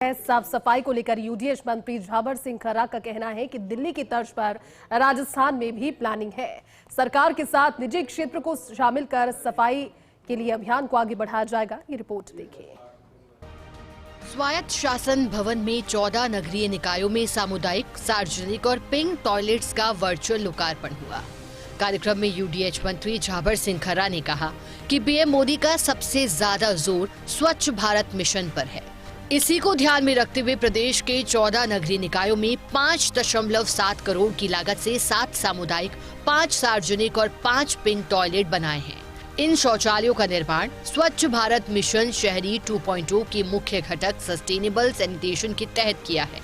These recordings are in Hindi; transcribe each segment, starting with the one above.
साफ सफाई को लेकर यूडीएच मंत्री झाबर सिंह खर्रा का कहना है कि दिल्ली की तर्ज पर राजस्थान में भी प्लानिंग है। सरकार के साथ निजी क्षेत्र को शामिल कर सफाई के लिए अभियान को आगे बढ़ाया जाएगा। ये रिपोर्ट देखिए। स्वायत्त शासन भवन में 14 नगरीय निकायों में सामुदायिक, सार्वजनिक और पिंक टॉयलेट्स का वर्चुअल लोकार्पण हुआ। कार्यक्रम में यूडीएच मंत्री झाबर सिंह खर्रा ने कहा कि पीएम मोदी का सबसे ज्यादा जोर स्वच्छ भारत मिशन पर है। इसी को ध्यान में रखते हुए प्रदेश के 14 नगरीय निकायों में 5.7 करोड़ की लागत से 7 सामुदायिक, 5 सार्वजनिक और 5 पिंक टॉयलेट बनाए हैं। इन शौचालयों का निर्माण स्वच्छ भारत मिशन शहरी 2.0 के मुख्य घटक सस्टेनेबल सैनिटेशन के तहत किया है।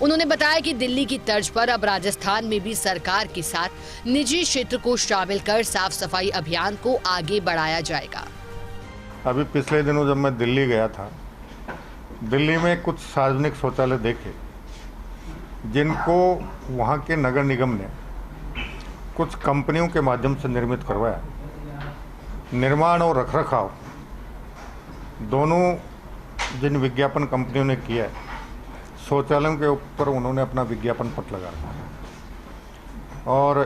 उन्होंने बताया कि दिल्ली की तर्ज पर अब राजस्थान में भी सरकार के साथ निजी क्षेत्र को शामिल कर साफ सफाई अभियान को आगे बढ़ाया जाएगा। अभी पिछले दिनों जब मैं दिल्ली गया था, दिल्ली में कुछ सार्वजनिक शौचालय देखे जिनको वहाँ के नगर निगम ने कुछ कंपनियों के माध्यम से निर्मित करवाया। निर्माण और रखरखाव दोनों जिन विज्ञापन कंपनियों ने किया है, शौचालयों के ऊपर उन्होंने अपना विज्ञापन पट लगा रखा और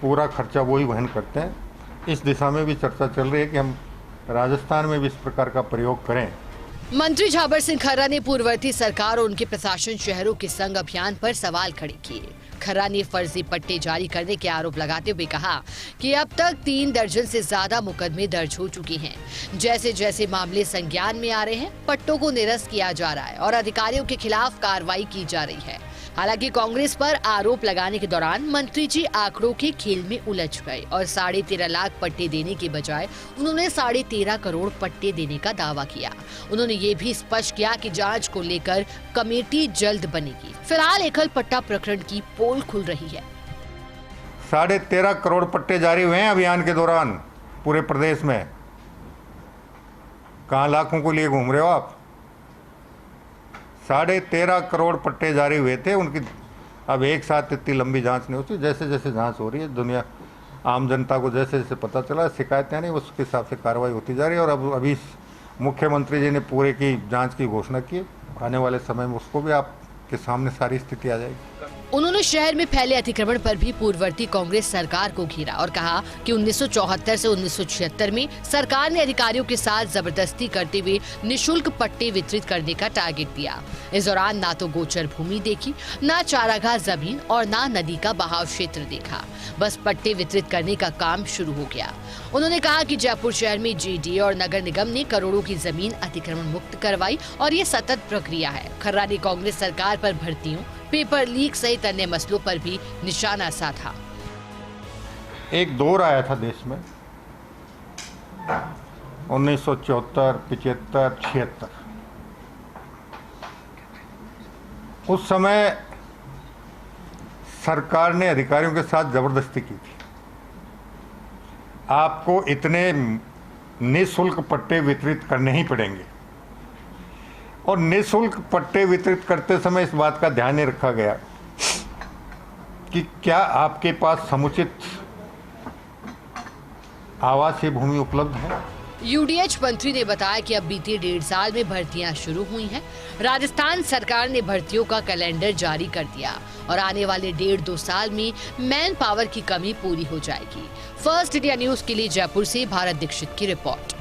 पूरा खर्चा वही वहन करते हैं। इस दिशा में भी चर्चा चल रही है कि हम राजस्थान में भी इस प्रकार का प्रयोग करें। मंत्री झाबर सिंह खर्रा ने पूर्ववर्ती सरकार और उनके प्रशासन शहरों के संग अभियान पर सवाल खड़े किए। खर्रा ने फर्जी पट्टे जारी करने के आरोप लगाते हुए कहा कि अब तक 3 दर्जन से ज्यादा मुकदमे दर्ज हो चुके हैं। जैसे जैसे मामले संज्ञान में आ रहे हैं, पट्टों को निरस्त किया जा रहा है और अधिकारियों के खिलाफ कार्रवाई की जा रही है। हालांकि कांग्रेस पर आरोप लगाने के दौरान मंत्री जी आंकड़ों के खेल में उलझ गए और 13.5 लाख पट्टे देने के बजाय उन्होंने 13.5 करोड़ पट्टे देने का दावा किया। उन्होंने ये भी स्पष्ट किया कि जांच को लेकर कमेटी जल्द बनेगी। फिलहाल एकल पट्टा प्रकरण की पोल खुल रही है। 13.5 करोड़ पट्टे जारी हुए हैं अभियान के दौरान पूरे प्रदेश में। कहाँ लाखों को लिए घूम रहे हो आप? 13.5 करोड़ पट्टे जारी हुए थे। उनकी अब एक साथ इतनी लंबी जांच नहीं होती। जैसे जैसे जांच हो रही है, दुनिया आम जनता को जैसे जैसे पता चला, शिकायतें नहीं, उसके हिसाब से कार्रवाई होती जा रही है। और अब अभी मुख्यमंत्री जी ने पूरे की जांच की घोषणा की। आने वाले समय में उसको भी आपके सामने सारी स्थिति आ जाएगी। उन्होंने शहर में फैले अतिक्रमण पर भी पूर्ववर्ती कांग्रेस सरकार को घेरा और कहा कि 1974 से 1976 में सरकार ने अधिकारियों के साथ जबरदस्ती करते हुए निशुल्क पट्टे वितरित करने का टारगेट दिया। इस दौरान ना तो गोचर भूमि देखी, ना चारागाह जमीन और ना नदी का बहाव क्षेत्र देखा। बस पट्टे वितरित करने का काम शुरू हो गया। उन्होंने कहा कि जयपुर शहर में जीडी और नगर निगम ने करोड़ों की जमीन अतिक्रमण मुक्त करवाई और ये सतत प्रक्रिया है। खर्रा ने कांग्रेस सरकार पर भर्तियों, पेपर लीक सहित अन्य मसलों पर भी निशाना साधा। एक दौर आया था देश में 1974, 75, 76। उस समय सरकार ने अधिकारियों के साथ जबरदस्ती की थी। आपको इतने निःशुल्क पट्टे वितरित करने ही पड़ेंगे। और निःशुल्क पट्टे वितरित करते समय इस बात का ध्यान नहीं रखा गया कि क्या आपके पास समुचित आवासीय भूमि उपलब्ध है। यूडीएच मंत्री ने बताया कि अब बीते 1.5 साल में भर्तियां शुरू हुई हैं। राजस्थान सरकार ने भर्तियों का कैलेंडर जारी कर दिया और आने वाले 1.5-2 साल में मैन पावर की कमी पूरी हो जाएगी। फर्स्ट इंडिया न्यूज के लिए जयपुर से भारत दीक्षित की रिपोर्ट।